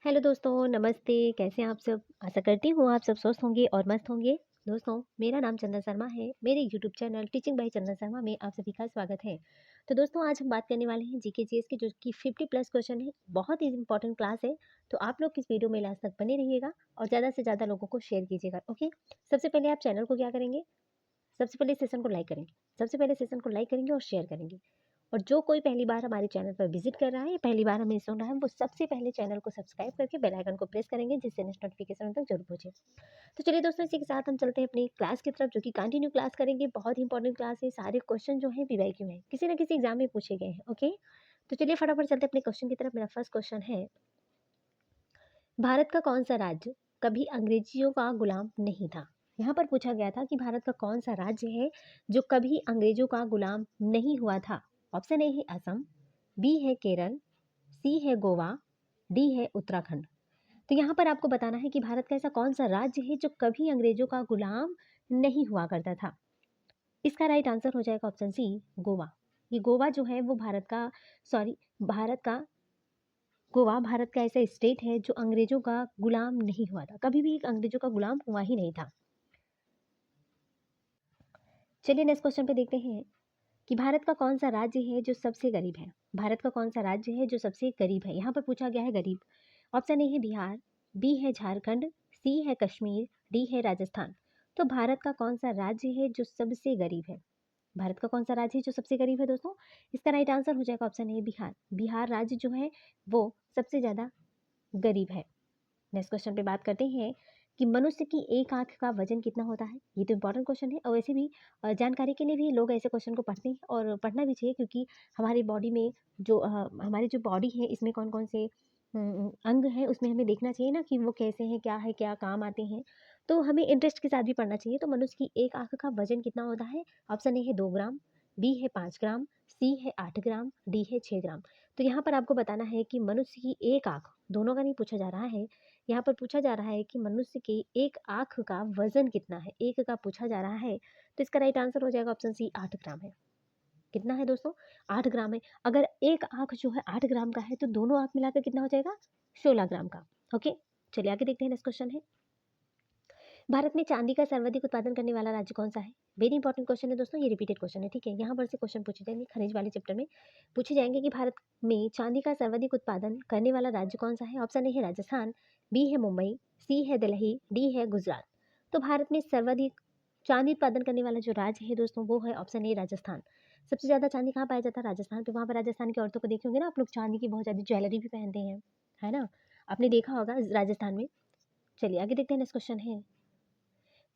Hello दोस्तों, नमस्ते। कैसे हैं आप सब? आशा करती हूँ आप सब स्वस्थ होंगे और मस्त होंगे। दोस्तों, मेरा नाम चंदन शर्मा है। मेरे यूट्यूब चैनल टीचिंग बाय चंदन शर्मा में आप सभी का स्वागत है। तो दोस्तों, आज हम बात करने वाले हैं जीके जीएस की, जो कि 50 प्लस क्वेश्चन है। बहुत ही इंपॉर्टेंट क्लास है। तो आप लोग इस वीडियो में लास्ट तक बने रहिएगा और ज़्यादा से ज़्यादा लोगों को शेयर कीजिएगा। ओके। सबसे पहले आप चैनल को क्या करेंगे? सबसे पहले सेशन को लाइक करेंगे। सबसे पहले सेशन को लाइक करेंगे और शेयर करेंगे। और जो कोई पहली बार हमारे चैनल पर विजिट कर रहा है, पहली बार हमें सुन रहा है, वो सबसे पहले चैनल को सब्सक्राइब करके बेल आइकन को प्रेस करेंगे, जिससे नेक्स्ट नोटिफिकेशन तक जरूर पहुंचे। तो चलिए दोस्तों, इसी के साथ हम चलते हैं अपनी क्लास की तरफ, जो कि कंटिन्यू क्लास करेंगे। बहुत ही इंपॉर्टेंट क्लास है। सारे क्वेश्चन जो है वीवाईक्यू में किसी ना किसी एग्जाम में पूछे गए हैं। ओके। तो चलिए फटाफट चलते हैं अपने क्वेश्चन की तरफ। मेरा फर्स्ट क्वेश्चन है, भारत का कौन सा राज्य कभी अंग्रेजियों का गुलाम नहीं था? यहाँ पर पूछा गया था कि भारत का कौन सा राज्य है जो कभी अंग्रेजों का गुलाम नहीं हुआ था। ऑप्शन ए है असम, बी है केरल, सी है गोवा, डी है उत्तराखंड। तो यहाँ पर आपको बताना है कि भारत का ऐसा कौन सा राज्य है जो कभी अंग्रेजों का गुलाम नहीं हुआ करता था। इसका राइट आंसर हो जाएगा ऑप्शन सी, गोवा। ये गोवा जो है वो भारत का गोवा भारत का ऐसा स्टेट है जो अंग्रेजों का गुलाम नहीं हुआ था। कभी भी अंग्रेजों का गुलाम हुआ ही नहीं था। चलिए नेक्स्ट क्वेश्चन पे देखते हैं कि भारत का कौन सा राज्य है जो सबसे गरीब है। भारत का कौन सा राज्य है जो सबसे गरीब है? यहाँ पर पूछा गया है गरीब। ऑप्शन ए है बिहार, बी है झारखंड, सी है कश्मीर, डी है राजस्थान। तो भारत का कौन सा राज्य है जो सबसे गरीब है? भारत का कौन सा राज्य है जो सबसे गरीब है दोस्तों? इसका राइट आंसर हो जाएगा ऑप्शन ए बिहार। बिहार राज्य जो है वो सबसे ज्यादा गरीब है। नेक्स्ट क्वेश्चन पे बात करते हैं कि मनुष्य की एक आंख का वजन कितना होता है। ये तो इंपॉर्टेंट क्वेश्चन है, और वैसे भी जानकारी के लिए भी लोग ऐसे क्वेश्चन को पढ़ते हैं और पढ़ना भी चाहिए, क्योंकि हमारी बॉडी में हमारी जो बॉडी है, इसमें कौन कौन से अंग हैं, उसमें हमें देखना चाहिए ना कि वो कैसे हैं, क्या है, क्या काम आते हैं। तो हमें इंटरेस्ट के साथ भी पढ़ना चाहिए। तो मनुष्य की एक आंख का वजन कितना होता है? ऑप्शन ए है 2 ग्राम, बी है 5 ग्राम, सी है 8 ग्राम, डी है 6 ग्राम। तो यहाँ पर आपको बताना है कि मनुष्य की एक आंख, दोनों का नहीं पूछा जा रहा है, यहाँ पर पूछा जा रहा है कि मनुष्य की एक आंख का वजन कितना है। एक का पूछा जा रहा है, तो इसका राइट आंसर हो जाएगा ऑप्शन सी, 8 ग्राम है। कितना है दोस्तों? 8 ग्राम है। अगर एक आंख जो है 8 ग्राम का है, तो दोनों आंख मिलाकर कितना हो जाएगा? 16 ग्राम का। ओके। चलिए आगे देखते हैं। नेक्स्ट क्वेश्चन है, भारत में चांदी का सर्वाधिक उत्पादन करने वाला राज्य कौन सा है? वेरी इंपॉर्टेंट क्वेश्चन है दोस्तों, ये रिपीटेड क्वेश्चन है। ठीक है, यहाँ पर से क्वेश्चन पूछे जाएंगे, खनिज वाले चैप्टर में पूछे जाएंगे कि भारत में चांदी का सर्वाधिक उत्पादन करने वाला राज्य कौन सा है। ऑप्शन ए है राजस्थान, बी है मुंबई, सी है दिल्ली, डी है गुजरात। तो भारत में सर्वाधिक चांदी उत्पादन करने वाला जो राज्य है दोस्तों, वो है ऑप्शन ए राजस्थान। सबसे ज्यादा चांदी कहाँ पाया जाता है? राजस्थान पे। वहाँ पर राजस्थान की औरतों को देखे होंगे ना आप लोग, चांदी की बहुत ज्यादा ज्वेलरी भी पहनते हैं, है ना? आपने देखा होगा राजस्थान में। चलिए आगे देखते हैं। नेक्स्ट क्वेश्चन है,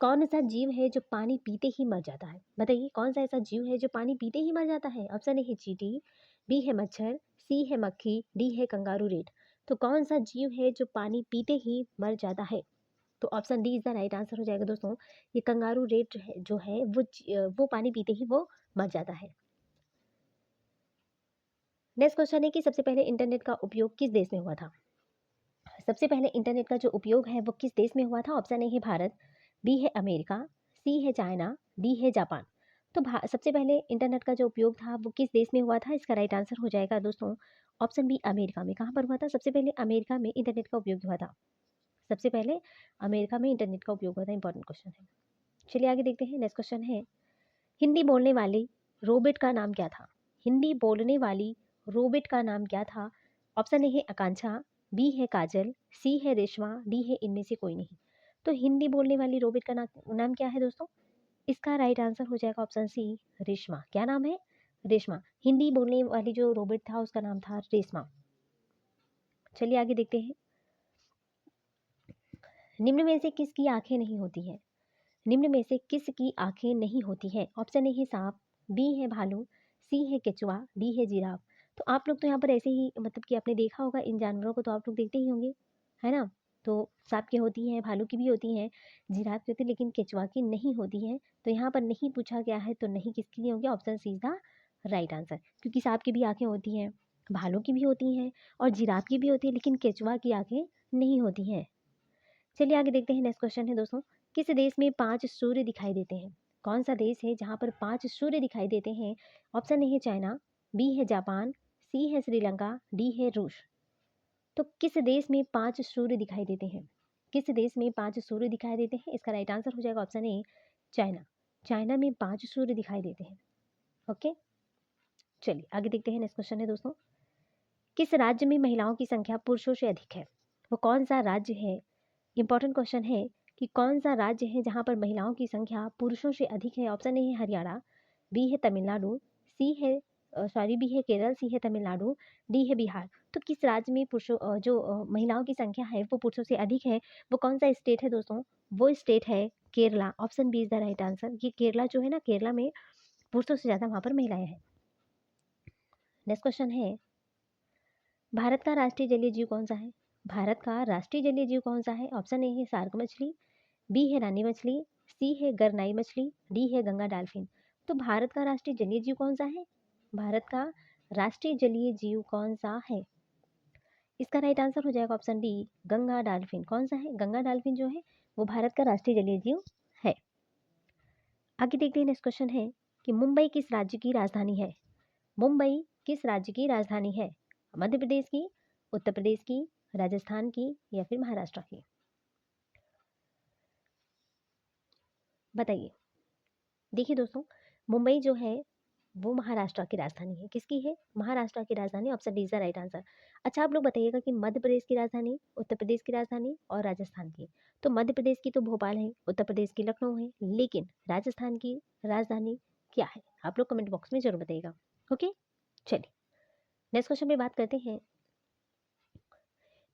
कौन सा जीव है जो पानी पीते ही मर जाता है? बताइए, कौन सा ऐसा जीव है जो पानी पीते ही मर जाता है? ऑप्शन ए है चींटी, बी है मच्छर, सी है मक्खी, डी है कंगारू रेट। तो कौन सा जीव है जो पानी पीते ही मर जाता है? तो option D is the right answer हो जाएगा दोस्तों। ये कंगारू रेट जो है वो पानी पीते ही वो मर जाता है। नेक्स्ट क्वेश्चन है कि सबसे पहले इंटरनेट का उपयोग किस देश में हुआ था? सबसे पहले इंटरनेट का जो उपयोग है वो किस देश में हुआ था? ऑप्शन ए है भारत, बी है अमेरिका, सी है चाइना, डी है जापान। तो सबसे पहले इंटरनेट का जो उपयोग था वो किस देश में हुआ था? इसका राइट आंसर हो जाएगा दोस्तों ऑप्शन बी, अमेरिका में। कहाँ पर हुआ था? सबसे पहले अमेरिका में इंटरनेट का उपयोग हुआ था। सबसे पहले अमेरिका में इंटरनेट का उपयोग हुआ था। इंपॉर्टेंट क्वेश्चन है। चलिए आगे देखते हैं। नेक्स्ट क्वेश्चन है, हिंदी बोलने वाली रोबोट का नाम क्या था? हिंदी बोलने वाली रोबोट का नाम क्या था? ऑप्शन ए है आकांक्षा, बी है काजल, सी है रेशमा, डी है इनमें से कोई नहीं। तो हिंदी बोलने वाली रोबोट का नाम क्या है दोस्तों? इसका राइट आंसर हो जाएगा ऑप्शन सी, रेशमा। क्या नाम है? रेशमा। हिंदी बोलने वाली जो रोबोट था उसका नाम था रेशमा। चलिए आगे देखते हैं। निम्न में से किसकी आंखें नहीं होती है? निम्न में से किसकी आंखें नहीं होती है? ऑप्शन ए है सांप, बी है भालू, सी है केचुआ, डी है जिराफ। तो आप लोग तो यहाँ पर ऐसे ही, मतलब कि आपने देखा होगा इन जानवरों को, तो आप लोग देखते ही होंगे, है ना? तो सांप की होती हैं, भालू की भी होती हैं, जिराफ की होती है, लेकिन केचुआ की नहीं होती है। तो यहाँ पर नहीं पूछा गया है, तो नहीं किसकी नहीं होगी? Option C is the right answer, क्योंकि सांप की भी आंखें होती हैं, भालू की भी होती हैं और जिराफ की भी होती है, लेकिन केचुआ की आंखें नहीं होती हैं। चलिए आगे देखते हैं। नेक्स्ट क्वेश्चन है दोस्तों, किस देश में 5 सूर्य दिखाई देते हैं? कौन सा देश है जहाँ पर 5 सूर्य दिखाई देते हैं? ऑप्शन ए है चाइना, बी है जापान, सी है श्रीलंका, डी है रूस। तो किस देश में 5 सूर्य दिखाई देते हैं? किस देश में 5 सूर्य दिखाई देते हैं? इसका राइट आंसर हो जाएगा ऑप्शन ए चाइना। चाइना में 5 सूर्य दिखाई देते हैं। ओके, चलिए आगे देखते हैं। नेक्स्ट क्वेश्चन है दोस्तों, किस राज्य में महिलाओं की संख्या पुरुषों से अधिक है? वो कौन सा राज्य है? इंपॉर्टेंट क्वेश्चन है कि कौन सा राज्य है जहां पर महिलाओं की संख्या पुरुषों से अधिक है? ऑप्शन ए है हरियाणा, बी है तमिलनाडु, सी है बी है केरल, सी है तमिलनाडु, डी है बिहार। तो किस राज्य में पुरुषों महिलाओं की संख्या है वो पुरुषों से अधिक है? वो कौन सा स्टेट है दोस्तों? वो स्टेट है Kerala. Option B is the right answer. ये केरला जो है ना, केरला में पुरुषों से ज़्यादा वहाँ पर महिलाएं हैं। नेक्स्ट क्वेश्चन है, भारत का राष्ट्रीय जलीय जीव कौन सा है? भारत का राष्ट्रीय जलीय जीव कौन सा है? ऑप्शन ए है सार्क मछली, बी है रानी मछली, सी है गरनाई मछली, डी है गंगा डाल्फिन। तो भारत का राष्ट्रीय जलीय जीव कौन सा है? भारत का राष्ट्रीय जलीय जीव कौन सा है? इसका राइट आंसर हो जाएगा ऑप्शन डी गंगा डाल्फिन। कौन सा है? गंगा डाल्फिन जो है वो भारत का राष्ट्रीय जलीय जीव है। आगे देखते हैं। नेक्स्ट क्वेश्चन है कि मुंबई किस राज्य की राजधानी है? मुंबई किस राज्य की राजधानी है? मध्य प्रदेश की, उत्तर प्रदेश की, राजस्थान की या फिर महाराष्ट्र की? बताइए। देखिए दोस्तों, मुंबई जो है वो महाराष्ट्र की राजधानी है। किसकी है? महाराष्ट्र की राजधानी। Option D is the right answer. अच्छा, आप लोग बताइएगा कि मध्य प्रदेश की राजधानी, उत्तर प्रदेश की राजधानी और राजस्थान की। तो मध्य प्रदेश की तो भोपाल है, उत्तर प्रदेश की लखनऊ है, लेकिन राजस्थान की राजधानी क्या है? आप लोग कमेंट बॉक्स में जरूर बताइएगा। ओके, चलिए नेक्स्ट क्वेश्चन पे बात करते हैं।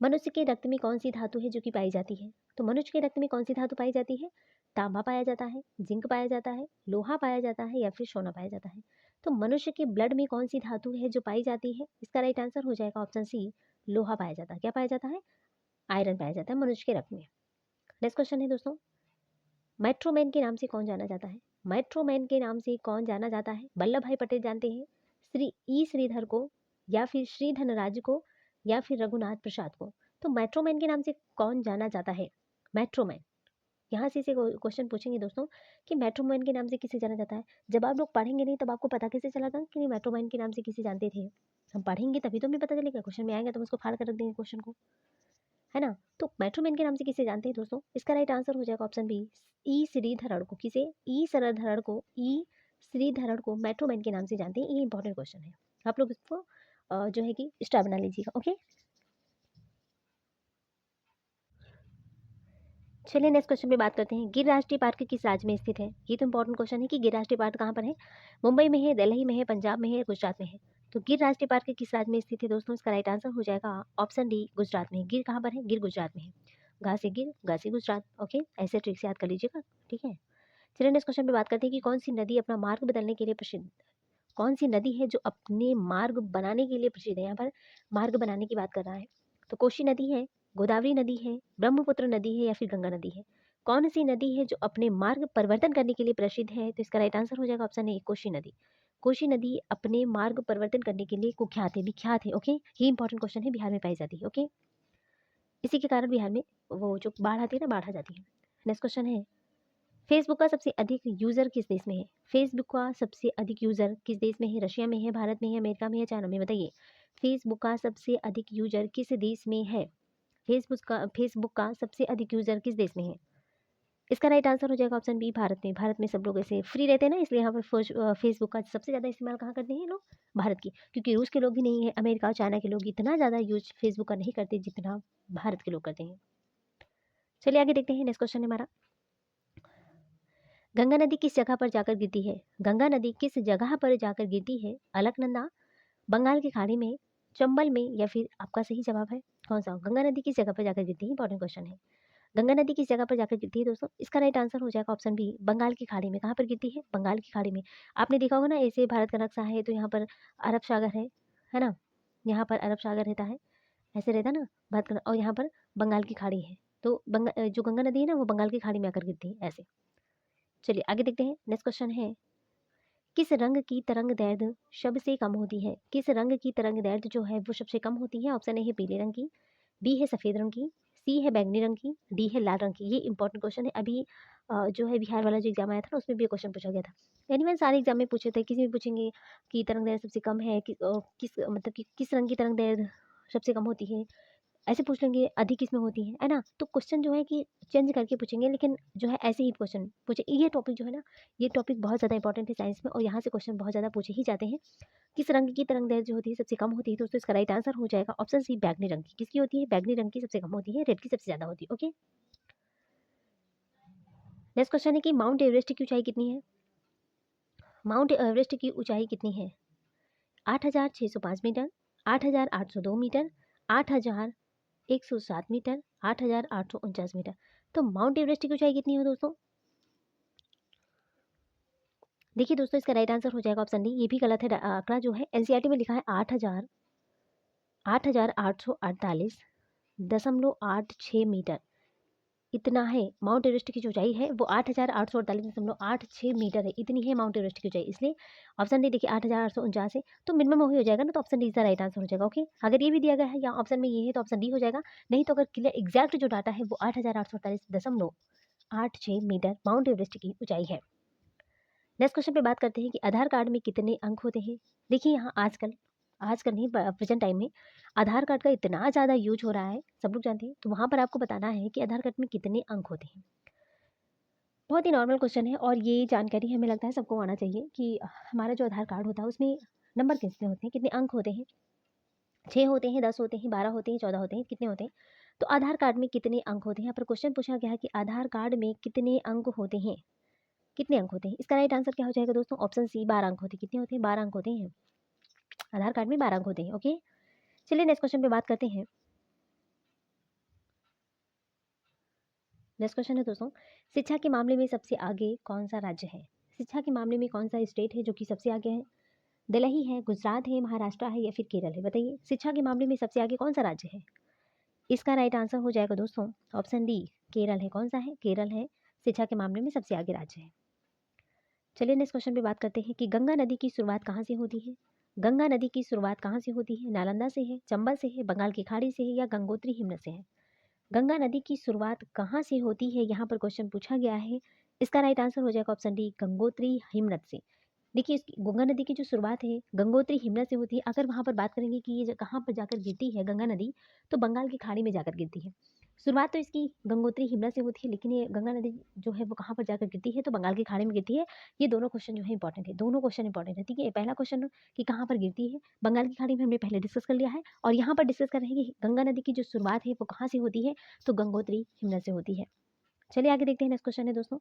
मनुष्य के रक्त में कौन सी धातु है जो कि पाई जाती है? तो मनुष्य के रक्त में कौन सी धातु पाई जाती है? तांबा पाया जाता है, जिंक पाया जाता है, लोहा पाया जाता है या फिर सोना पाया जाता है? तो मनुष्य के ब्लड में कौन सी धातु है जो पाई जाती है? इसका राइट आंसर हो जाएगा ऑप्शन सी लोहा पाया जाता है। क्या पाया जाता है? आयरन पाया जाता है मनुष्य के रक्त में। नेक्स्ट क्वेश्चन है दोस्तों, मेट्रोमैन के नाम से कौन जाना जाता है? मेट्रोमैन के नाम से कौन जाना जाता है? वल्लभ भाई पटेल जानते हैं, श्रीधर को, या फिर श्री धनराज को, या फिर रघुनाथ प्रसाद को? तो मेट्रोमैन के नाम से कौन जाना जाता है? मेट्रोमैन, यहाँ से क्वेश्चन पूछेंगे दोस्तों कि मेट्रोमैन के नाम से किसे जाना जाता है। जब आप लोग पढ़ेंगे नहीं तब आपको पता कैसे चलेगा कि नहीं मेट्रोमैन के नाम से किसे जानते थे? हम पढ़ेंगे तभी तो हमें पता चलेगा। क्वेश्चन में आएगा तो हम उसको फाड़ कर रख देंगे क्वेश्चन को, है ना? तो मेट्रोमैन के नाम से किसे जानते हैं दोस्तों? इसका राइट आंसर हो जाएगा ऑप्शन बी ई श्रीधरन को। किसे? ई श्रीधरन को, ई श्रीधरन को मेट्रोमैन के नाम से जानते हैं। ये इंपॉर्टेंट क्वेश्चन है, आप लोग इसको जो है कि स्टार बना लीजिएगा। ओके, चलिए नेक्स्ट क्वेश्चन पे बात करते हैं। गिर राष्ट्रीय पार्क किस राज्य में स्थित है? ये तो इंपॉर्टेंट क्वेश्चन है कि गिर राष्ट्रीय पार्क कहाँ पर है? मुंबई में है, दिल्ली में है, पंजाब में है, गुजरात में है? तो गिर राष्ट्रीय पार्क किस राज्य में स्थित है दोस्तों? इसका राइट आंसर हो जाएगा ऑप्शन डी गुजरात में। गिर कहाँ पर है? गिर गुजरात में है। घा से गिर, गा से गुजरात। ओके, ऐसे ट्रिक से याद कर लीजिएगा, ठीक है। चलिए नेक्स्ट क्वेश्चन पे बात करते हैं कि कौन सी नदी अपना मार्ग बदलने के लिए प्रसिद्ध? कौन सी नदी है जो अपने मार्ग बनाने के लिए प्रसिद्ध है? यहाँ पर मार्ग बनाने की बात कर रहा है। तो कोशी नदी है, गोदावरी नदी है, ब्रह्मपुत्र नदी है या फिर गंगा नदी है? कौन सी नदी है जो अपने मार्ग परिवर्तन करने के लिए प्रसिद्ध है? तो इसका राइट आंसर हो जाएगा ऑप्शन ए कोशी नदी। कोशी नदी अपने मार्ग परिवर्तन करने के लिए कुख्यात है, विख्यात है। ओके, ये इंपॉर्टेंट क्वेश्चन है, बिहार में पाई जाती है। ओके, इसी के कारण बिहार में वो जो बाढ़ आती है ना, बाढ़ आ जाती है। नेक्स्ट क्वेश्चन है, फेसबुक का सबसे अधिक यूजर किस देश में है? फेसबुक का सबसे अधिक यूजर किस देश में है? रशिया में है, भारत में है, अमेरिका में है, चाइना में? बताइए। फेसबुक का सबसे अधिक यूजर किस देश में है? फेसबुक का सबसे अधिक यूजर किस देश में है? इसका राइट आंसर हो जाएगा ऑप्शन बी भारत में। भारत में सब लोग ऐसे फ्री रहते हैं ना, इसलिए यहाँ पर फेसबुक का सबसे ज़्यादा इस्तेमाल कहाँ करते हैं लोग? भारत की। क्योंकि रूस के लोग भी नहीं है, अमेरिका और चाइना के लोग इतना ज़्यादा यूज फेसबुक का नहीं करते जितना भारत के लोग करते हैं। चलिए आगे देखते हैं। नेक्स्ट क्वेश्चन है हमारा, गंगा नदी किस जगह पर जाकर गिरती है? गंगा नदी किस जगह पर जाकर गिरती है? अलकनंदा, बंगाल की खाड़ी में, चंबल में या फिर आपका सही जवाब है कौन सा? गंगा नदी किस जगह पर जाकर गिरती है? इंपॉर्टेंट क्वेश्चन है। गंगा नदी किस जगह पर जाकर गिरती है दोस्तों? इसका राइट आंसर हो जाएगा ऑप्शन बी बंगाल की खाड़ी में। कहाँ पर गिरती है? बंगाल की खाड़ी में। आपने देखा होगा ना, ऐसे भारत का नक्शा है तो यहाँ पर अरब सागर है ना? यहाँ पर अरब सागर रहता है, ऐसे रहता है ना भारत का, और यहाँ पर बंगाल की खाड़ी है। तो जो गंगा नदी है ना वो बंगाल की खाड़ी में आकर गिरती है ऐसे। चलिए आगे देखते हैं। नेक्स्ट क्वेश्चन है, किस रंग की तरंग दैर्ध्य सबसे कम होती है? किस रंग की तरंग दैर्ध्य जो है वो सबसे कम होती है? ऑप्शन ए है पीले रंग की, बी है सफ़ेद रंग की, सी है बैंगनी रंग की, डी है लाल रंग की। ये इंपॉर्टेंट क्वेश्चन है। अभी जो है बिहार वाला जो एग्जाम आया था ना उसमें भी क्वेश्चन पूछा गया था। एनीवन सारे एग्जाम में पूछे थे, किसी में पूछेंगे कि तरंग दैर्ध्य सबसे कम है किस मतलब कि किस रंग की तरंग दैर्ध्य सबसे कम होती है, ऐसे पूछ लेंगे अधिक किसमें होती है ना। तो क्वेश्चन जो है कि चेंज करके पूछेंगे, लेकिन जो है ऐसे ही क्वेश्चन पूछे। ये टॉपिक जो है ना, ये टॉपिक बहुत ज़्यादा इंपॉर्टेंट है साइंस में, और यहाँ से क्वेश्चन बहुत ज़्यादा पूछे ही जाते हैं। किस रंग की तरंग दैर्ध्य जो होती है सबसे कम होती है, दोस्तों इसका राइट आंसर हो जाएगा ऑप्शन सी, बैगनी रंग की। किसकी होती है? बैगनी रंग की सबसे कम होती है, रेड की सबसे ज़्यादा होती है। ओके, नेक्स्ट क्वेश्चन है कि माउंट एवरेस्ट की ऊंचाई कितनी है? माउंट एवरेस्ट की ऊंचाई कितनी है? 8,605 मीटर, 8,802 मीटर, 8,107 मीटर, 8,849 मीटर। तो माउंट एवरेस्ट की ऊंचाई कितनी है दोस्तों? देखिए दोस्तों, इसका राइट आंसर हो जाएगा ऑप्शन डी। ये भी गलत है, आंकड़ा जो है एनसीईआरटी में लिखा है 8,848.86 मीटर। इतना है माउंट एवरेस्ट की जो ऊंचाई है, वो 8,848.86 मीटर है। इतनी है माउंट एवरेस्ट की ऊंचाई, इसलिए ऑप्शन डी देखिए 8,849 है, तो मिनिमम वही हो जाएगा ना, तो ऑप्शन डी इसका राइट आंसर हो जाएगा। ओके, अगर ये भी दिया गया है या ऑप्शन में ये है तो ऑप्शन डी हो जाएगा। नहीं तो अगर क्लियर एग्जैक्ट जो डाटा है वो 8,848.86 मीटर माउंट एवरेस्ट की ऊंचाई है। नेक्स्ट क्वेश्चन पे बात करते हैं कि आधार कार्ड में कितने अंक होते हैं। देखिए यहाँ आजकल आजकल नहीं, प्रेजेंट टाइम में आधार कार्ड का इतना ज़्यादा यूज हो रहा है, सब लोग जानते हैं, तो वहाँ पर आपको बताना है कि आधार कार्ड में कितने अंक होते हैं। बहुत ही नॉर्मल क्वेश्चन है, और ये जानकारी हमें लगता है सबको आना चाहिए कि हमारा जो आधार कार्ड होता है उसमें नंबर कितने होते हैं, कितने अंक होते हैं। 6 होते हैं, 10 होते हैं, 12 होते हैं, 14 होते हैं, कितने होते हैं? तो आधार कार्ड में कितने अंक होते हैं? यहाँ पर क्वेश्चन पूछा गया है कि आधार कार्ड में कितने अंक होते हैं, कितने अंक होते हैं? इसका राइट आंसर क्या हो जाएगा दोस्तों? ऑप्शन सी, 12 अंक होते हैं। कितने होते हैं? 12 अंक होते हैं। आधार कार्ड में 12 अंक होते हैं। ओके, चलिए नेक्स्ट क्वेश्चन पे बात करते हैं। नेक्स्ट क्वेश्चन है दोस्तों, शिक्षा के मामले में सबसे आगे कौन सा राज्य है? शिक्षा के मामले में कौन सा स्टेट है जो कि सबसे आगे है? दिल्ली है, गुजरात है, महाराष्ट्र है, या फिर केरल है? बताइए, शिक्षा के मामले में सबसे आगे कौन सा राज्य है? इसका राइट आंसर हो जाएगा दोस्तों ऑप्शन डी, केरल है। कौन सा है? केरल है, शिक्षा के मामले में सबसे आगे राज्य है। चलिए नेक्स्ट क्वेश्चन पे बात करते हैं कि गंगा नदी की शुरुआत कहाँ से होती है? गंगा नदी की शुरुआत कहाँ से होती है? नालंदा से है, चंबल से है, बंगाल की खाड़ी से है, या गंगोत्री हिमनद से है? गंगा नदी की शुरुआत कहाँ से होती है, यहाँ पर क्वेश्चन पूछा गया है। इसका राइट आंसर हो जाएगा ऑप्शन डी, गंगोत्री हिमनद से। देखिए, इसकी गंगा नदी की जो शुरुआत है गंगोत्री हिमनद से होती है। अगर वहाँ पर बात करेंगे कि ये कहाँ पर जाकर गिरती है गंगा नदी, तो बंगाल की खाड़ी में जाकर गिरती है। शुरुआत तो इसकी गंगोत्री हिमनद से होती है, लेकिन ये गंगा नदी जो है वो कहाँ पर जाकर गिरती है, तो बंगाल की खाड़ी में गिरती है। ये दोनों क्वेश्चन जो है इंपॉर्टेंट है, दोनों क्वेश्चन इंपॉर्टेंट है। ठीक है, पहला क्वेश्चन कि कहाँ पर गिरती है, बंगाल की खाड़ी में हमने पहले डिस्कस कर लिया है, और यहाँ पर डिस्कस कर रहे हैं कि गंगा नदी की जो शुरुआत है वो कहाँ से होती है, तो गंगोत्री हिमनद से होती है। चलिए आगे देखते हैं। नेक्स्ट क्वेश्चन है दोस्तों,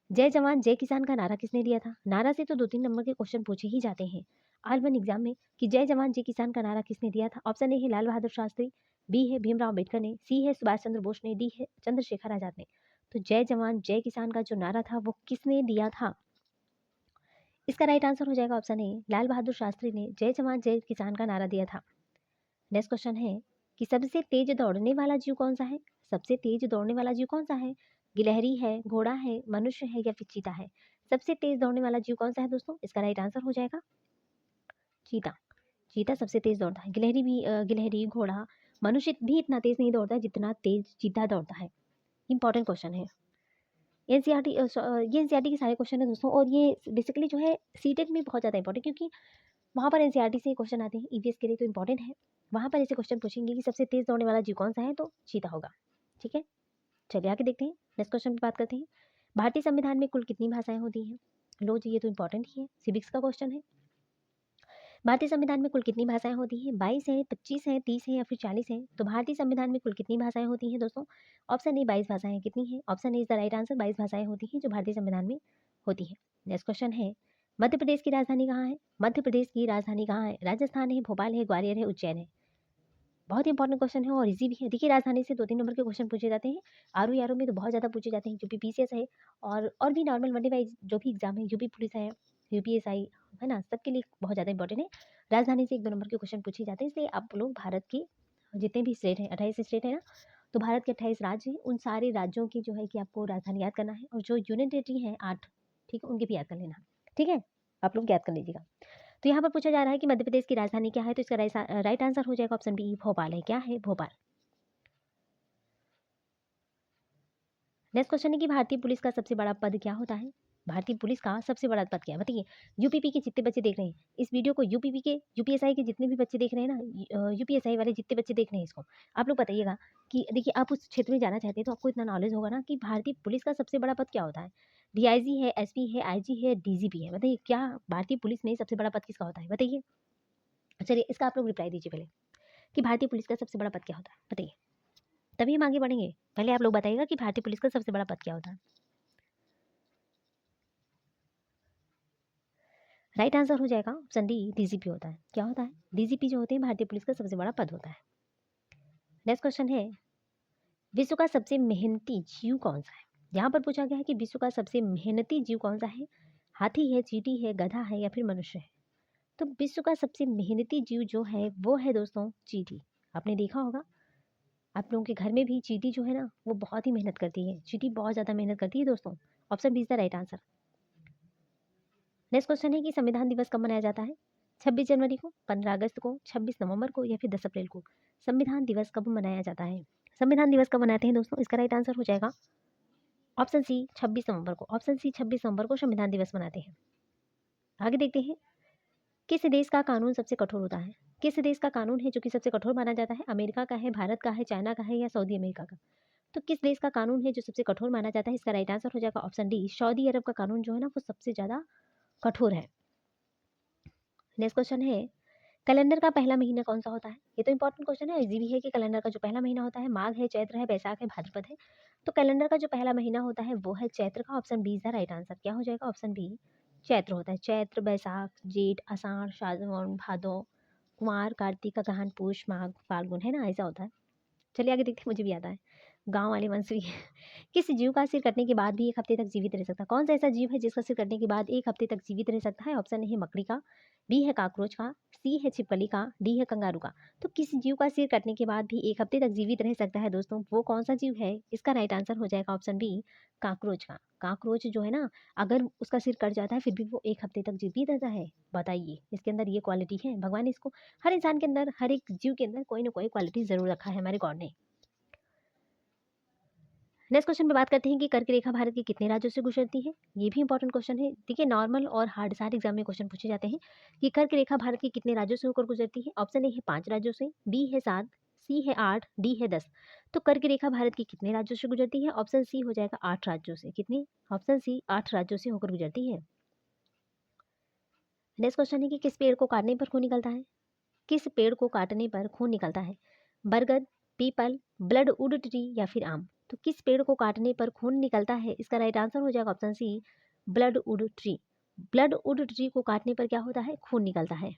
जय जवान जय किसान का नारा किसने दिया था? नारा से तो 2-3 नंबर के क्वेश्चन पूछे ही जाते हैं ऑल 1 एग्जाम में, कि जय जवान जय किसान का नारा किसने दिया था? ऑप्शन ए है लाल बहादुर शास्त्री, बी है भीमराव अम्बेडकर ने, सी है सुभाष चंद्र बोस ने, डी है चंद्रशेखर आजाद ने। तो जय जवान जय किसान का जो नारा था वो किसने दिया था? इसका राइट आंसर हो जाएगा ऑप्शन ए, लाल बहादुर शास्त्री ने जय जवान जय किसान का नारा दिया था। नेक्स्ट क्वेश्चन है कि सबसे तेज दौड़ने वाला जीव कौन सा है? सबसे तेज दौड़ने वाला जीव कौन सा है? गिलहरी है, घोड़ा है, मनुष्य है, या फिर चीता है? सबसे तेज दौड़ने वाला जीव कौन सा है दोस्तों? इसका राइट आंसर हो जाएगा चीता। चीता सबसे तेज दौड़ता है। गिलहरी, घोड़ा, मनुष्य भी इतना तेज नहीं दौड़ता है जितना तेज चीता दौड़ता है। इंपॉर्टेंट क्वेश्चन है। एनसीईआरटी ये एनसीईआरटी के सारे क्वेश्चन है दोस्तों, और ये बेसिकली जो है सीटेट में बहुत ज़्यादा इंपॉर्टेंट, क्योंकि वहाँ पर एनसीईआरटी से क्वेश्चन आते हैं ईवीएस के लिए, तो इंपॉर्टेंट है। वहाँ पर ऐसे क्वेश्चन पूछेंगे कि सबसे तेज दौड़ने वाला जीव कौन सा है, तो चीता होगा। ठीक है, चलिए आगे देखते हैं। नेक्स्ट क्वेश्चन पे बात करते हैं, भारतीय संविधान में कुल कितनी भाषाएं होती हैं? लो जी, ये तो इंपॉर्टेंट ही है, सिविक्स का क्वेश्चन है। भारतीय संविधान में कुल कितनी भाषाएं होती हैं? 22 है, 25 है, 30 है, या फिर 40 है? तो भारतीय संविधान में कुल कितनी भाषाएं होती हैं दोस्तों? ऑप्शन ए 22 भाषाएं कितनी है? Option A is the right answer, 22 भाषाएं होती हैं जो भारतीय संविधान में होती है। नेक्स्ट क्वेश्चन है, मध्य प्रदेश की राजधानी कहाँ है? मध्य प्रदेश की राजधानी कहाँ है? राजस्थान है, भोपाल है, ग्वालियर है, उज्जैन है? बहुत इंपॉर्टेंट क्वेश्चन है और इजी भी है। देखिए, राजधानी से 2-3 नंबर के क्वेश्चन पूछे जाते हैं। आरओ यारो में तो बहुत ज़्यादा पूछे जाते हैं, यूपी पीसीएस है, और भी नॉर्मल वनडे वाइज जो भी एग्जाम है, यूपी पुलिस है, यूपीएसआई है ना, सबके लिए बहुत ज़्यादा इंपॉर्टेंट है। राजधानी से 1-2 नंबर के क्वेश्चन पूछे जाते हैं, इसलिए आप लोग भारत के जितने भी स्टेट हैं, 28 स्टेट है ना, तो भारत के 28 राज्य हैं, उन सारे राज्यों की जो है कि आपको राजधानी याद करना है, और जो यूनियन टेरिटरी है 8, ठीक है, उनके भी याद कर लेना। ठीक है, आप लोग याद कर लीजिएगा। तो यहाँ पर पूछा जा रहा है कि मध्य प्रदेश की राजधानी क्या है, तो इसका राइट आंसर हो जाएगा ऑप्शन बी, भोपाल है। क्या है? भोपाल। नेक्स्ट क्वेश्चन है कि भारतीय पुलिस का सबसे बड़ा पद क्या होता है? भारतीय पुलिस का सबसे बड़ा पद क्या है बताइए। यूपीपी के जितने बच्चे देख रहे हैं इस वीडियो को, यूपीपी के यूपीएसआई के जितने भी बच्चे देख रहे हैं ना, यूपीएसआई वाले जितने बच्चे देख रहे हैं इसको, आप लोग बताइएगा कि देखिए आप उस क्षेत्र में जाना चाहते हैं तो आपको इतना नॉलेज होगा ना कि भारतीय पुलिस का सबसे बड़ा पद क्या होता है। डीआईजी है, एसपी है, आईजी है, डीजीपी है। बताइए क्या भारतीय पुलिस में सबसे बड़ा पद किसका होता है बताइए। चलिए इसका आप लोग रिप्लाई दीजिए पहले कि भारतीय पुलिस का सबसे बड़ा पद क्या होता है बताइए, तभी हम आगे बढ़ेंगे। पहले आप लोग बताइएगा कि भारतीय पुलिस का सबसे बड़ा पद क्या होता है। राइट आंसर हो जाएगा ऑप्शन डी, डीजीपी होता है। क्या होता है? डीजीपी जो होते हैं भारतीय पुलिस का सबसे बड़ा पद होता है। नेक्स्ट क्वेश्चन है, विश्व का सबसे मेहनती जीव कौन सा है। यहाँ पर पूछा गया है कि विश्व का सबसे मेहनती जीव कौन सा है। हाथी है, चींटी है, गधा है या फिर मनुष्य है। तो विश्व का सबसे मेहनती जीव जो है वो है दोस्तों चींटी। आपने देखा होगा आप लोगों के घर में भी चींटी जो है ना वो बहुत ही मेहनत करती है। चींटी बहुत ज़्यादा मेहनत करती है दोस्तों। Option B is the right answer. Next question है कि संविधान दिवस कब मनाया जाता है। 26 जनवरी को, 15 अगस्त को, 26 नवंबर को या फिर 10 अप्रैल को। संविधान दिवस कब मनाया जाता है। संविधान दिवस कब मनाते हैं दोस्तों, इसका राइट आंसर हो जाएगा ऑप्शन सी 26 नवंबर को। ऑप्शन सी 26 नवंबर को संविधान दिवस मनाते हैं। आगे देखते हैं, किस देश का कानून सबसे कठोर होता है। किस देश का कानून है जो कि सबसे कठोर माना जाता है। अमेरिका का है, भारत का है, चाइना का है या सऊदी अमेरिका का। तो किस देश का कानून है जो सबसे कठोर माना जाता है, इसका राइट आंसर हो जाएगा ऑप्शन डी, सऊदी अरब का कानून जो है ना वो सबसे ज़्यादा कठोर है। नेक्स्ट क्वेश्चन है, कैलेंडर का पहला महीना कौन सा होता है। ये तो इंपॉर्टेंट क्वेश्चन है, इजी भी है कि कैलेंडर का जो पहला महीना होता है माघ है, चैत्र है, बैसाख है, भाद्रपद है। तो कैलेंडर का जो पहला महीना होता है वो है चैत्र का। Option B is the right answer. क्या हो जाएगा ऑप्शन बी, चैत्र होता है। चैत्र, बैसाख, जेठ, आषाढ़, सावन, भादो, कुमार, कार्तिक, अगहन, पूष, माघ, फाल्गुन, है ना, ऐसा होता है। चलिए आगे देखते हैं, मुझे भी आता है गांव वाले वंश भी। किस जीव का सिर कटने के बाद भी 1 हफ्ते तक जीवित रह सकता है। कौन सा ऐसा जीव है जिसका सिर कटने के बाद 1 हफ्ते तक जीवित रह सकता है। ऑप्शन ए है मकड़ी का, बी है काकरोच का, सी है छिपकली का, डी है कंगारू का। तो किस जीव का सिर कटने के बाद भी 1 हफ्ते तक जीवित रह सकता है दोस्तों, वो कौन सा जीव है। इसका राइट आंसर हो जाएगा ऑप्शन बी, काकरोच का। काकरोच जो है ना, अगर उसका सिर कट जाता है फिर भी वो 1 हफ्ते तक जीवित रहता है। बताइए इसके अंदर ये क्वालिटी है। भगवान ने इसको हर इंसान के अंदर, हर एक जीव के अंदर कोई ना कोई क्वालिटी जरूर रखा है हमारे गॉड ने। नेक्स्ट क्वेश्चन पे बात करते हैं कि कर्क रेखा भारत के कितने राज्यों से गुजरती है। ये भी इंपॉर्टेंट क्वेश्चन है। देखिए नॉर्मल और हार्ड सारे एग्जाम में क्वेश्चन पूछे जाते हैं कि कर्क रेखा भारत के कितने राज्यों से होकर गुजरती है। ऑप्शन ए है 5 राज्यों से, बी है 7, सी है 8, डी है 10। तो कर्क रेखा भारत के कितने राज्यों से गुजरती है। ऑप्शन सी हो जाएगा 8 राज्यों से। कितने, ऑप्शन सी 8 राज्यों से होकर गुजरती है। नेक्स्ट क्वेश्चन है कि किस पेड़ को काटने पर खून निकलता है। किस पेड़ को काटने पर खून निकलता है। बरगद, पीपल, ब्लडवुड ट्री या फिर आम। तो किस पेड़ को काटने पर खून निकलता है, इसका राइट आंसर हो जाएगा ऑप्शन सी, ब्लडवुड ट्री। ब्लडवुड ट्री को काटने पर क्या होता है, खून निकलता है।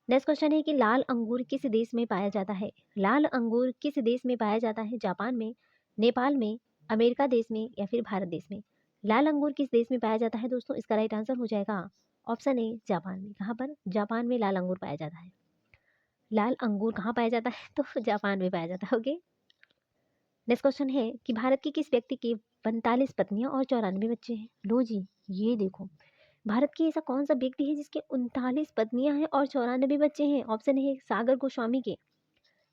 नेक्स्ट क्वेश्चन है कि लाल अंगूर किस देश में पाया जाता है। लाल अंगूर किस देश में पाया जाता है। जापान में, नेपाल में, अमेरिका देश में या फिर भारत देश में। लाल अंगूर किस देश में पाया जाता है दोस्तों, इसका राइट आंसर हो जाएगा ऑप्शन ए, जापान में। कहाँ पर, जापान में लाल अंगूर पाया जाता है। लाल अंगूर कहाँ पाया जाता है तो जापान में पाया जाता है। ओके। नेक्स्ट क्वेश्चन है कि भारत की किस व्यक्ति के 45 पत्नियां और 94 बच्चे हैं। लो जी, ये देखो भारत की ऐसा कौन सा व्यक्ति है जिसके 39 पत्नियां हैं और 94 बच्चे हैं। ऑप्शन है सागर गोस्वामी के,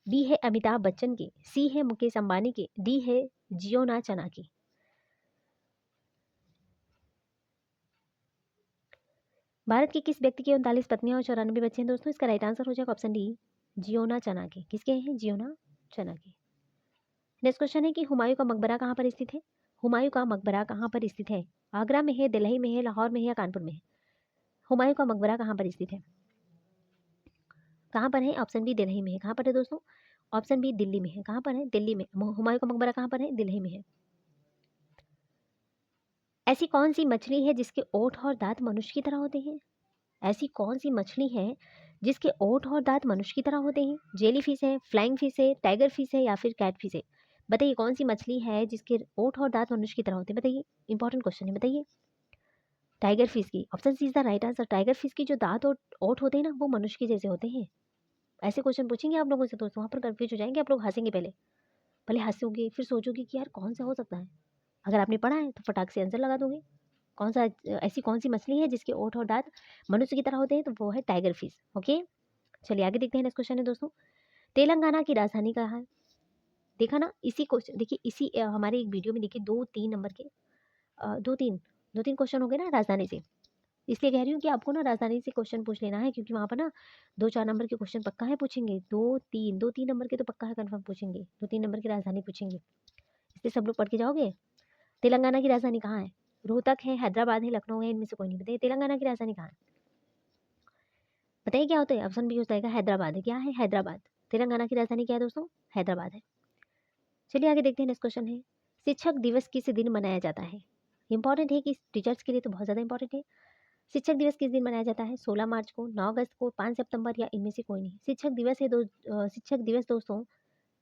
बी है अमिताभ बच्चन के, सी है मुकेश अंबानी के, डी है जियोना चना के। भारत के किस व्यक्ति के 39 पत्नियां और 94 बच्चे हैं दोस्तों, इसका राइट आंसर हो जाएगा ऑप्शन डी, जियोना चना के। किसके हैं, जियोना चना के। नेक्स्ट क्वेश्चन है कि हुमायूं का मकबरा कहाँ पर स्थित है। हुमायूं का मकबरा कहाँ पर स्थित है। आगरा में है, दिल्ली में है, लाहौर में है या कानपुर में है। हुमायूं का मकबरा कहाँ पर स्थित है। कहाँ पर है, ऑप्शन बी दिल्ली में है। कहाँ पर है दोस्तों, ऑप्शन बी दिल्ली में है। कहाँ पर है, दिल्ली में। हुमायूं का मकबरा कहाँ पर है, दिल्ली में है। ऐसी कौन सी मछली है जिसके ओठ और दांत मनुष्य की तरह होते हैं। ऐसी कौन सी मछली है जिसके ओठ और दांत मनुष्य की तरह होते हैं। जेली फिश है, फ्लाइंग फिश है, टाइगर फिश है या फिर कैट फिश है। बताइए कौन सी मछली है जिसके ओठ और दांत मनुष्य की तरह होते हैं। बताइए, इंपॉर्टेंट क्वेश्चन है, बताइए। टाइगर फिश की। Option C is the right answer. Tiger fish की जो दांत और ओठ होते हैं ना वो मनुष्य के जैसे होते हैं। ऐसे क्वेश्चन पूछेंगे आप लोगों से दोस्तों, वहाँ पर कंफ्यूज हो जाएंगे आप लोग, हंसेंगे पहले, पहले हंसोगे फिर सोचोगे कि यार कौन सा हो सकता है। अगर आपने पढ़ा है तो फटाक से आंसर लगा दोगे। कौन सा, ऐसी कौन सी मछली है जिसके ओठ और दांत मनुष्य की तरह होते हैं, तो वो है टाइगर फिश। ओके। चलिए आगे देखते हैं। नेक्स्ट क्वेश्चन है दोस्तों, तेलंगाना की राजधानी कहाँ है। देखा ना, इसी क्वेश्चन देखिए, इसी हमारे एक वीडियो में देखिए 2-3 नंबर के दो तीन क्वेश्चन हो गए ना राजधानी से, इसलिए कह रही हूँ कि आपको ना राजधानी से क्वेश्चन पूछ लेना है, क्योंकि वहाँ पर ना 2-4 नंबर के क्वेश्चन पक्का है पूछेंगे, 2-3 नंबर के तो पक्का है, कंफर्म पूछेंगे, 2-3 नंबर की राजधानी पूछेंगे, इसलिए सब लोग पढ़ के जाओगे। तेलंगाना की राजधानी कहाँ है? रोहतक है, हैदराबाद है, लखनऊ है, इनमें से कोई नहीं। बताइए तेलंगाना की राजधानी कहाँ है? बताइए क्या होता है? ऑप्शन बी हो जाएगा हैदराबाद है। क्या है? हैदराबाद। तेलंगाना की राजधानी क्या है दोस्तों? हैदराबाद है। चलिए आगे देखते हैं, नेक्स्ट क्वेश्चन है, शिक्षक दिवस किस दिन मनाया जाता है? इंपॉर्टेंट है कि टीचर्स के लिए तो बहुत ज़्यादा इंपॉर्टेंट है। शिक्षक दिवस किस दिन मनाया जाता है? 16 मार्च को, 9 अगस्त को, 5 सितंबर या इनमें से कोई नहीं। शिक्षक दिवस है शिक्षक दिवस दोस्तों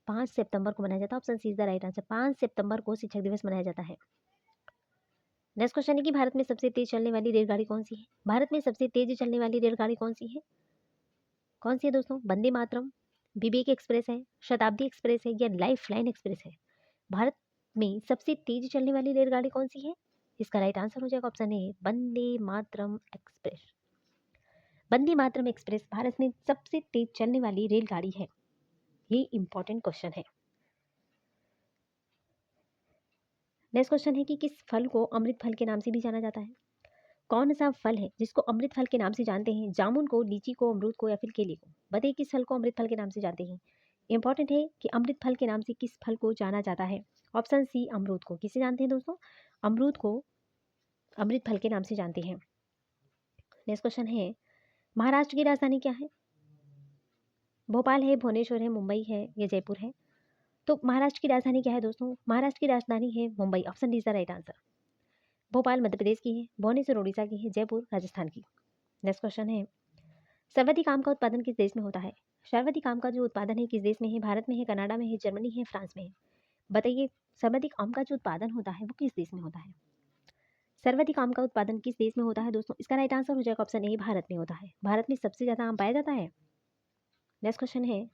5 सितंबर को मनाया जाता है। Option C is the right answer. 5 सितंबर को शिक्षक दिवस मनाया जाता है। नेक्स्ट क्वेश्चन है कि भारत में सबसे तेज चलने वाली रेलगाड़ी कौन सी है? भारत में सबसे तेज चलने वाली रेलगाड़ी कौन सी है? कौन सी है दोस्तों? वंदे मातरम, विवेक एक्सप्रेस है, शताब्दी एक्सप्रेस है या लाइफ लाइन एक्सप्रेस है? भारत में सबसे तेज चलने वाली रेलगाड़ी कौन सी है? इसका राइट आंसर हो जाएगा option A, Vande Mataram express. Vande Mataram express Bharat में सबसे तेज चलने वाली रेलगाड़ी है। ये इंपॉर्टेंट क्वेश्चन है। नेक्स्ट क्वेश्चन है कि किस फल को अमृत फल के नाम से भी जाना जाता है? कौन सा फल है जिसको अमृत फल के नाम से जानते हैं? जामुन को, लीची को, अमरूद को या फिर केले को? बताइए किस फल को अमृत फल के नाम से जानते हैं? इंपॉर्टेंट है कि अमृत फल के नाम से किस फल को जाना जाता है? ऑप्शन सी अमरूद को। किसे जानते हैं दोस्तों? अमरूद को अमृत फल के नाम से जानते हैं। नेक्स्ट क्वेश्चन है, महाराष्ट्र की राजधानी क्या है? भोपाल है, भुवनेश्वर है, मुंबई है या जयपुर है? तो महाराष्ट्र की राजधानी क्या है दोस्तों? महाराष्ट्र की राजधानी है Mumbai. Option D is the right answer. Bhopal Madhya Pradesh की है, भुवनेश्वर उड़ीसा की है, जयपुर राजस्थान की। नेक्स्ट क्वेश्चन है, सर्वाधिक आम का उत्पादन किस देश में होता है? सर्वाधिक आम का जो उत्पादन है किस देश में है? भारत में है, कनाडा में है, जर्मनी है, फ्रांस में है? बताइए सर्वाधिक आम का जो उत्पादन होता है वो किस देश में होता है? सर्वाधिक आम का उत्पादन किस देश में होता है दोस्तों? इसका राइट आंसर हो जाएगा ऑप्शन ए, भारत में होता है। भारत में सबसे ज्यादा आम पाया जाता है। नेक्स्ट क्वेश्चन है,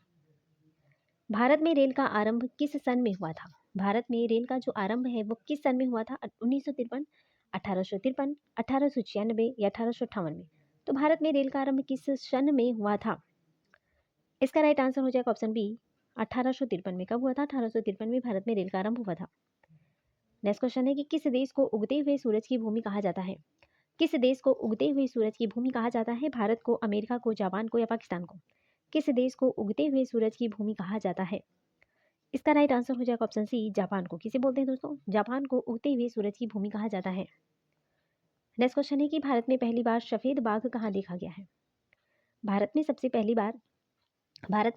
भारत में रेल का आरंभ किस सन में हुआ था? भारत में रेल का जो आरंभ है वो किस सन में हुआ था? 1953, 1853, 1896 या 1858 में? तो भारत में रेल का आरंभ किस सन में हुआ था? इसका राइट आंसर हो जाएगा ऑप्शन बी, 1853 में। कब हुआ था? 1853 में भारत में रेल का आरंभ हुआ था। नेक्स्ट क्वेश्चन है कि किस देश को उगते हुए सूरज की भूमि कहा जाता है? किस देश को उगते हुए सूरज की भूमि कहा जाता है? भारत को, अमेरिका को, जापान को या पाकिस्तान को? किस देश को उगते हुए सूरज की भूमि कहा जाता है? इसका राइट आंसर हो जाएगा ऑप्शन सी, जापान को। किसे बोलते हैं दोस्तों? जापान को उगते हुए सूरज की भूमि कहा जाता है। नेक्स्ट क्वेश्चन है कि भारत में पहली बार सफेद बाघ कहाँ देखा गया है? भारत में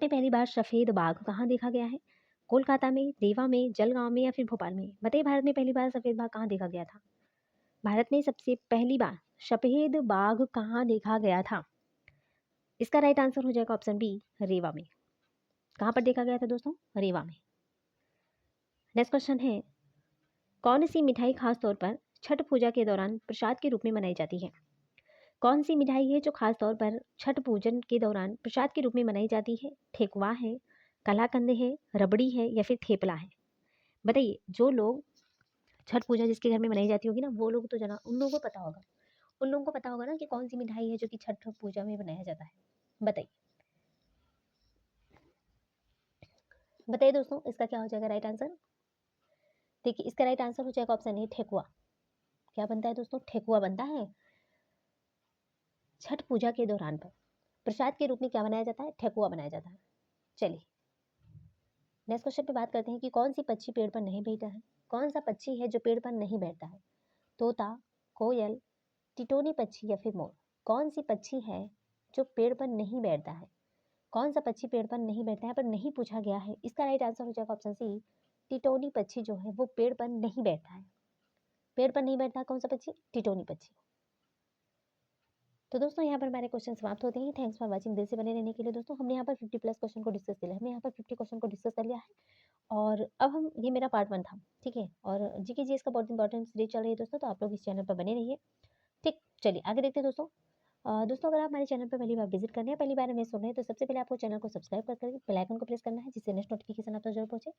पहली बार सफेद बाघ कहाँ देखा गया है? कोलकाता में, रीवा में, जलगांव में या फिर भोपाल में? बताइए भारत में पहली बार सफेद बाघ कहाँ देखा गया था? भारत में सबसे पहली बार सफेद बाघ कहाँ देखा गया था? इसका राइट आंसर हो जाएगा ऑप्शन बी, रीवा में। कहाँ पर देखा गया था दोस्तों? रीवा में। नेक्स्ट क्वेश्चन है, कौन सी मिठाई खास तौर पर छठ पूजा के दौरान प्रसाद के रूप में मनाई जाती है? कौन सी मिठाई है जो खास तौर पर छठ पूजन के दौरान प्रसाद के रूप में मनाई जाती है? ठेकुआ है, कलाकंद है, रबड़ी है या फिर थेपला है? बताइए जो लोग छठ पूजा जिसके घर में मनाई जाती होगी ना, वो लोग तो जना उन लोगों को पता होगा, उन लोगों को पता होगा ना कि कौन सी मिठाई है जो कि छठ पूजा में बनाया जाता है। बताइए बताइए दोस्तों, इसका क्या हो जाएगा राइट आंसर? देखिए इसका राइट आंसर हो जाएगा ऑप्शन ए, ठेकुआ। क्या बनता है दोस्तों? ठेकुआ बनता है छठ पूजा के दौरान पर प्रसाद के रूप में। क्या बनाया जाता है? ठेकुआ बनाया जाता है। चलिए नेक्स्ट क्वेश्चन पे बात करते हैं कि कौन सी पक्षी पेड़ पर नहीं बैठता है? कौन सा पक्षी है जो पेड़ पर नहीं बैठता है? तोता, कोयल, टिटोनी पक्षी या फिर मोर? कौन सी पक्षी है जो पेड़ पर नहीं बैठता है? कौन सा पक्षी पेड़ पर नहीं बैठता है, पर नहीं पूछा गया है। इसका राइट आंसर हो जाएगा ऑप्शन सी, टिटोनी पक्षी जो है वो पेड़ पर नहीं बैठता है। पेड़ पर नहीं बैठता कौन सा पक्षी? टिटोनी पक्षी। तो दोस्तों यहाँ पर हमारे क्वेश्चन समाप्त होते हैं। Thanks for watching. दिल से बने रहने के लिए दोस्तों। हमने यहाँ पर 50 प्लस क्वेश्चन को डिस्कस किया, हमने यहाँ पर 50 क्वेश्चन को डिस्कस कर लिया है। और अब हम, ये मेरा पार्ट 1 था, ठीक है। और जीके जीएस का बहुत इंपॉर्टेंट सीरीज चल रही है दोस्तों, तो आप लोग इस चैनल पर बने रहिए, ठीक। चलिए आगे देखते हैं दोस्तों। दोस्तों अगर आप हमारे चैनल पर पहली बार विजिट करने हैं, पहली बार हमें सुन रहे हैं, तो सबसे पहले आपको चैनल को सब्सक्राइब करके बेल आइकन को प्रेस करना है, जिससे नेक्स्ट नोटिफिकेशन आप तक जरूर पहुंचे।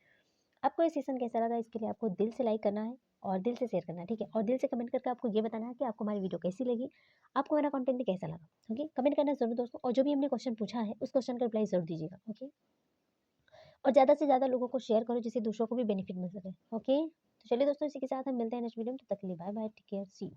आपको ये सेशन कैसा लगा, इसके लिए आपको दिल से लाइक करना है और दिल से शेयर करना है, ठीक है। और दिल से कमेंट करके आपको ये बताना है कि आपको हमारी वीडियो कैसी लगी, आपको मेरा कंटेंट कैसा लगा, ओके। कमेंट करना जरूर दोस्तों। और जो भी हमने क्वेश्चन पूछा है उस क्वेश्चन का रिप्लाई जरूर दीजिएगा, ओके। और ज़्यादा से ज़्यादा लोगों को शेयर करो जिससे दूसरों को भी बेनिफिट मिल सके। ओके? तो चलिए दोस्तों, इसी के साथ हम मिलते हैं नेक्स्ट वीडियो में, तब तक के लिए bye bye, take care, see you.